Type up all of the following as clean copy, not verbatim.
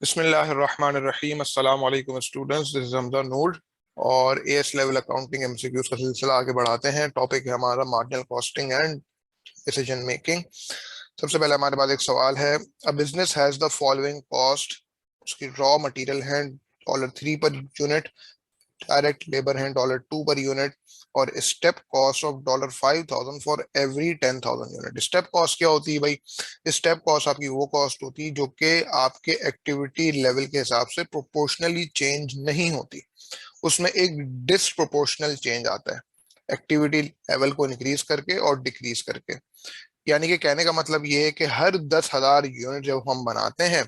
बिस्मिल्लाहिर्रहमानिर्रहीम। अस्सलाम वालेकुम स्टूडेंट्स, दिस इज हमजा नूर और एएस लेवल अकाउंटिंग एमसीक्यूज का सिलसिला आगे बढ़ाते हैं। टॉपिक है हमारा marginal costing and decision making. सबसे पहले हमारे पास एक सवाल है। A business has the following cost. उसकी रॉ मटेरियल है $3 पर यूनिट, डायरेक्ट लेबर है $2 पर यूनिट और step cost of $5,000 for every 10,000 unit. Step cost क्या होती है भाई? स्टेप कॉस्ट आपकी वो कॉस्ट होती है जो कि आपके एक्टिविटी लेवल के हिसाब से प्रोपोर्शनली चेंज नहीं होती, उसमें एक डिसप्रोपोर्शनल चेंज आता है एक्टिविटी लेवल को इंक्रीज करके और डिक्रीज करके। यानी कि कहने का मतलब ये है कि हर 10,000 यूनिट जब हम बनाते हैं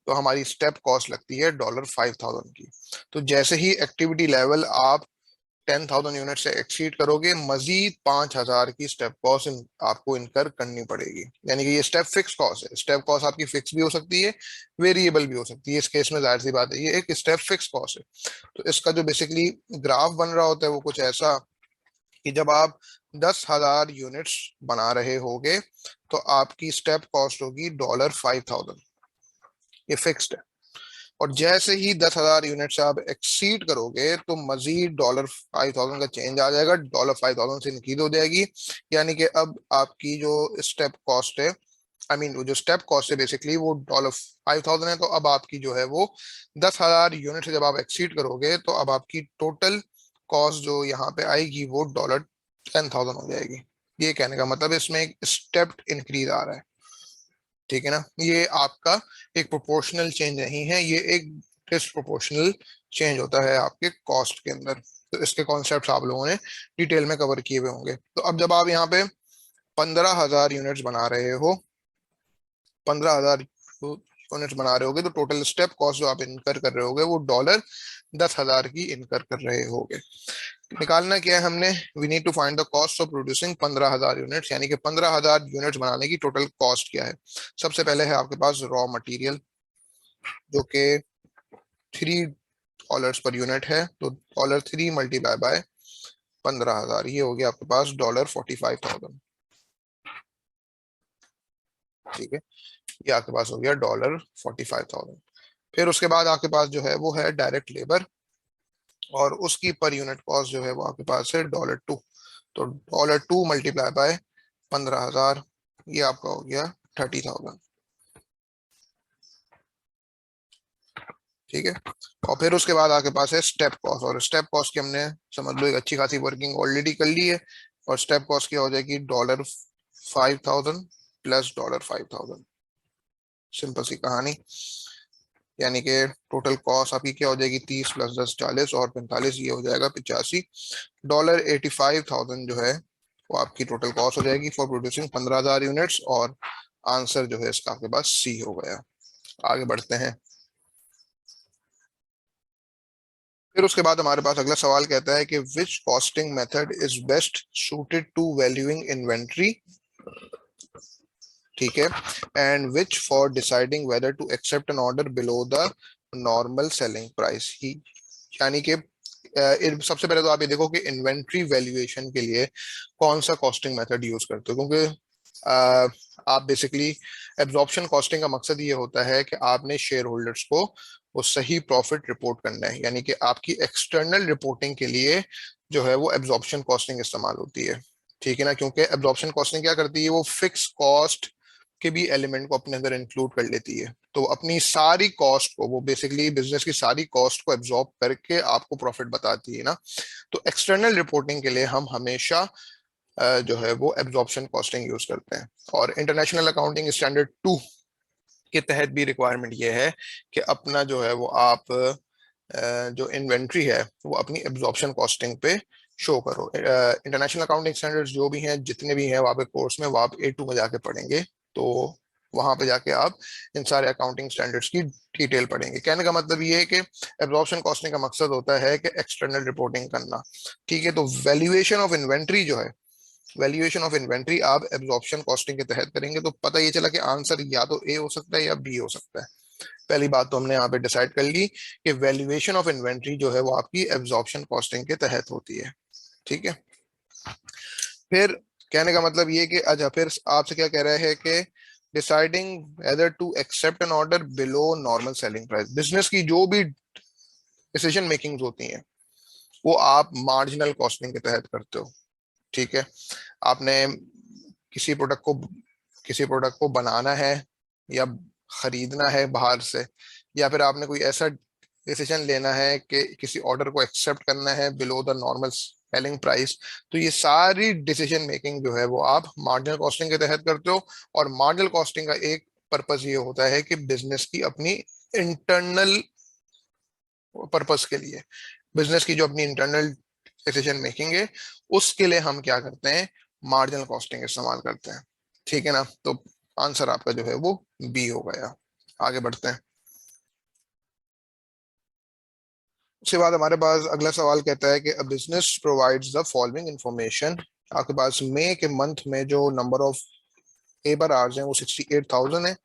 तो हमारी स्टेप कॉस्ट लगती है $5,000 की। तो जैसे ही एक्टिविटी लेवल आप 10,000 यूनिट से एक्सीड करोगे, मजीद 5,000 की स्टेप कॉस्ट आपको इनकर करनी पड़ेगी। यानी कि ये स्टेप फिक्स कॉस्ट है। स्टेप कॉस्ट आपकी फिक्स भी हो सकती है, वेरिएबल भी हो सकती है। इस केस में जाहिर सी बात है ये एक स्टेप फिक्स कॉस्ट है। तो इसका जो बेसिकली ग्राफ बन रहा होता है वो कुछ ऐसा कि जब आप 10,000 यूनिट्स बना रहे होगे तो आपकी स्टेप कॉस्ट होगी $5,000, ये फिक्स्ड है। और जैसे ही 10,000 यूनिट से आप एक्सीड करोगे तो मजीद $5,000 का चेंज आ जाएगा, $5,000 से इंक्रीज हो जाएगी। यानी कि अब आपकी जो स्टेप कॉस्ट है, आई मीन वो जो स्टेप कॉस्ट है बेसिकली वो $5,000 है। तो अब आपकी जो है वो 10,000 यूनिट से जब आप एक्सीड करोगे तो अब आपकी टोटल कॉस्ट जो यहाँ पे आएगी वो $10,000 हो जाएगी। ये कहने का मतलब इसमें एक स्टेप्ड इंक्रीज आ रहा है। ठीक है ना? ये आपका एक प्रोपोर्शनल चेंज नहीं है, ये एक डिसप्रोपोर्शनल चेंज होता है आपके कॉस्ट के अंदर। तो इसके कॉन्सेप्ट्स आप लोगों ने डिटेल में कवर किए हुए होंगे। तो अब जब आप यहाँ पे 15,000 यूनिट्स बना रहे हो, 15,000 यूनिट्स बना रहे होगे तो टोटल स्टेप कॉस्ट जो आप इनकर कर रहे होगे वो $10,000 की इनकर कर रहे होगे। निकालना क्या है हमने? We need to find the cost of producing 15,000 units, यानी कि 15,000 यूनिट्स बनाने की टोटल कॉस्ट क्या है। सबसे पहले है आपके पास रॉ मटेरियल जो कि $3 पर यूनिट है। तो $3 मल्टीप्लाई बाय 15,000, ये हो गया आपके पास $45,000। ठीक है, ये आपके पास हो गया $45,000। फिर उसके बाद आपके पास जो है वो है डायरेक्ट लेबर और उसकी पर यूनिट कॉस्ट जो है वो आपके पास है $2। तो $2 मल्टीप्लाई बाय 15,000, ये आपका हो गया 30,000। ठीक है, और फिर उसके बाद आपके पास है स्टेप कॉस्ट, और स्टेप कॉस्ट की हमने समझ लो एक अच्छी खासी वर्किंग ऑलरेडी कर ली है। और स्टेप कॉस्ट क्या हो जाएगी? $5,000 प्लस $5,000। सिंपल सी कहानी। यानी कि टोटल कॉस्ट आपकी क्या हो जाएगी? 30 प्लस 10 40 और 45, ये हो जाएगा 85। $85,000 जो है वो आपकी टोटल कॉस्ट हो जाएगी फॉर प्रोड्यूसिंग 15,000 यूनिट्स। और आंसर जो है इसका आपके पास सी हो गया। आगे बढ़ते हैं। फिर उसके बाद हमारे पास अगला सवाल कहता है कि which costing method is best suited to valuing inventory. ठीक है, and which for deciding whether to accept an order below the normal selling price ही। यानी कि सबसे पहले तो आप ये देखो कि इन्वेंट्री वैल्यूएशन के लिए कौन सा कॉस्टिंग मेथड यूज करते हो, क्योंकि आप बेसिकली एब्जॉर्प्शन कॉस्टिंग का मकसद ये होता है कि आपने शेयर होल्डर्स को वो सही प्रॉफिट रिपोर्ट करना है। यानी कि आपकी एक्सटर्नल रिपोर्टिंग के लिए जो है वो एब्जॉर्प्शन कॉस्टिंग इस्तेमाल होती है। ठीक है ना? क्योंकि एब्जॉर्प्शन कॉस्टिंग क्या करती है? वो फिक्स कॉस्ट के भी एलिमेंट को अपने अंदर इंक्लूड कर लेती है। तो अपनी सारी कॉस्ट को, वो बेसिकली बिजनेस की सारी कॉस्ट को एब्जॉर्ब करके आपको प्रॉफिट बताती है ना। तो एक्सटर्नल रिपोर्टिंग के लिए हम हमेशा जो है वो एब्जॉर्प्शन कॉस्टिंग यूज करते हैं। और इंटरनेशनल अकाउंटिंग स्टैंडर्ड 2 के तहत भी रिक्वायरमेंट ये है कि अपना जो है वो आप जो इन्वेंट्री है वो अपनी एब्जॉर्प्शन कॉस्टिंग पे शो करो। इंटरनेशनल अकाउंटिंग स्टैंडर्ड्स जो भी हैं, जितने भी हैं, वहाँ पे कोर्स में वो आप A2 में जाके पढ़ेंगे। तो वहां पे जाके आप इन सारे अकाउंटिंग स्टैंडर्ड्स की डिटेल पढ़ेंगे। कहने का मतलब ये है कि एब्जॉर्प्शन कॉस्टिंग का मकसद होता है कि एक्सटर्नल रिपोर्टिंग करना। ठीक है, तो वैल्यूएशन ऑफ इन्वेंट्री जो है, वैल्यूएशन ऑफ इन्वेंट्री आप एब्जॉर्प्शन कॉस्टिंग के तहत करेंगे। तो पता ये चला कि आंसर या तो ए हो सकता है या बी हो सकता है। पहली बात तो हमने यहाँ पे डिसाइड कर ली कि वैल्यूएशन ऑफ इन्वेंट्री जो है वो आपकी एब्जॉर्प्शन कॉस्टिंग के तहत होती है। ठीक है, फिर कहने का मतलब ये कि अच्छा फिर आपसे क्या कह रहा है कि deciding whether to accept an order below normal selling price. Business की जो भी डिसीजन मेकिंग होती हैं वो आप मार्जिनल कॉस्टिंग के तहत करते हो। ठीक है, आपने किसी प्रोडक्ट को किसी प्रोडक्ट को बनाना है या खरीदना है बाहर से, या फिर आपने कोई ऐसा डिसीजन लेना है कि किसी ऑर्डर को एक्सेप्ट करना है below the normal selling price, तो ये सारी डिसीजन मेकिंग जो है वो आप मार्जिनल कॉस्टिंग के तहत करते हो। और मार्जिनल कॉस्टिंग का एक पर्पस ये होता है कि बिजनेस की अपनी इंटरनल पर्पस के लिए, बिजनेस की जो अपनी इंटरनल डिसीजन मेकिंग है उसके लिए हम क्या करते हैं, मार्जिनल कॉस्टिंग इस्तेमाल करते हैं। ठीक है ना, तो आंसर आपका जो है वो बी हो गया। आगे बढ़ते हैं। उसके बाद हमारे पास अगला सवाल कहता है कि a business provides the following information. आपके पास मई के मंथ में जो नंबर ऑफ लेबर आवर्स हैं वो 68,000 है,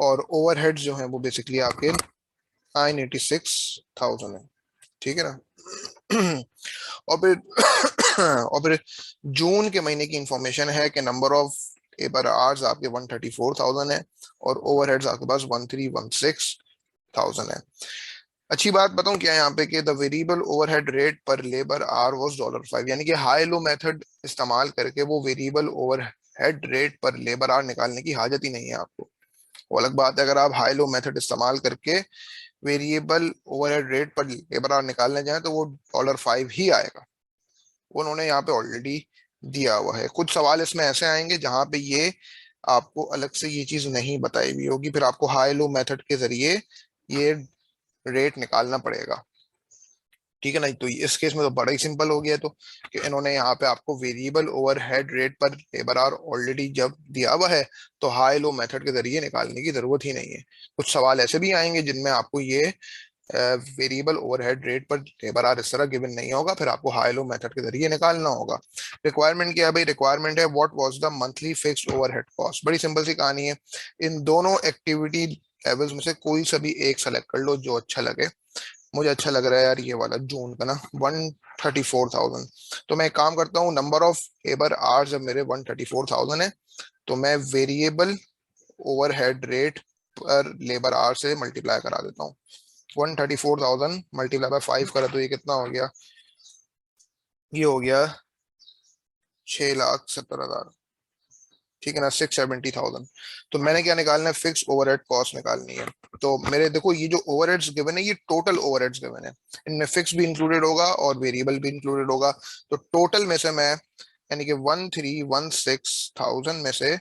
और ओवरहेड्स जो हैं वो बेसिकली आपके 986,000 है। ठीक है ना। और फिर और फिर जून के महीने की इंफॉर्मेशन है कि नंबर ऑफ लेबर आवर्स आपके 134,000 है, और ओवरहेड्स आपके पास 1,316,000 है। अच्छी बात बताऊं क्या है यहाँ पे कि द वेरिएबल ओवरहेड रेट पर लेबर आवर वाज $5, यानी कि हाई लो मेथड इस्तेमाल करके वो वेरिएबल ओवरहेड रेट पर लेबर आवर निकालने की हाजत ही नहीं है आपको। वो अलग बात है अगर आप हाई लो मेथड इस्तेमाल करके वेरिएबल ओवरहेड रेट पर लेबर आवर निकालने जाए तो वो $5 ही आएगा। वो उन्होंने यहाँ पे ऑलरेडी दिया हुआ है। कुछ सवाल इसमें ऐसे आएंगे जहां पे ये आपको अलग से ये चीज नहीं बताई हुई होगी, फिर आपको हाई लो मेथड के जरिए ये रेट निकालना पड़ेगा। ठीक है ना, तो इस केस में तो बड़ा ही सिंपल हो गया, तो कि इन्होंने यहाँ पे आपको वेरिएबल ओवरहेड रेट पर लेबर आवर ऑलरेडी जब दिया हुआ है तो हाई लो मेथड के जरिए निकालने की जरूरत ही नहीं है। कुछ सवाल ऐसे भी आएंगे जिनमें आपको ये वेरिएबल ओवरहेड रेट पर लेबर आवर इस तरह गिवन नहीं होगा, फिर आपको हाई लो मेथड के जरिए निकालना होगा। रिक्वायरमेंट क्या है भाई, रिक्वायरमेंट है what was the monthly fixed overhead cost. बड़ी सिंपल सी कहानी है, इन दोनों एक्टिविटी लेवल्स में से कोई सा भी एक सेलेक्ट कर लो जो अच्छा लगे। मुझे अच्छा लग रहा है यार ये वाला जून का ना, 134,000। तो मैं एक काम करता हूँ, नंबर ऑफ लेबर आवर्स जब मेरे 134,000 है तो मैं वेरिएबल ओवरहेड रेट पर लेबर आवर से मल्टीप्लाई करा देता हूँ। 134,000 मल्टीप्लाई बाय 5 करा तो ये कितना हो गया, ये हो गया 6,70,000। ठीक है ना, 670,000। तो मैंने क्या निकालना है, फिक्स ओवरहेड कॉस्ट निकालनी है। तो मेरे देखो ये जो ओवरहेड्स गिवन है ये टोटल ओवरहेड्स गिवन है, इनमें फिक्स भी इंक्लूडेड होगा और वेरिएबल भी इंक्लूडेड होगा। तो टोटल में से मैं यानी कि 1,316,000 में से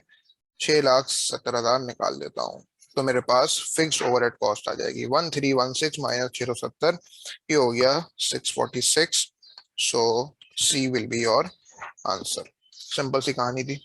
6,70,000 निकाल देता हूँ। तो मेरे पास फिक्स ओवरहेड कॉस्ट आ जाएगी 1,316 माइनस 670, ये हो गया 646। So C will be your answer. Simple सी कहानी थी।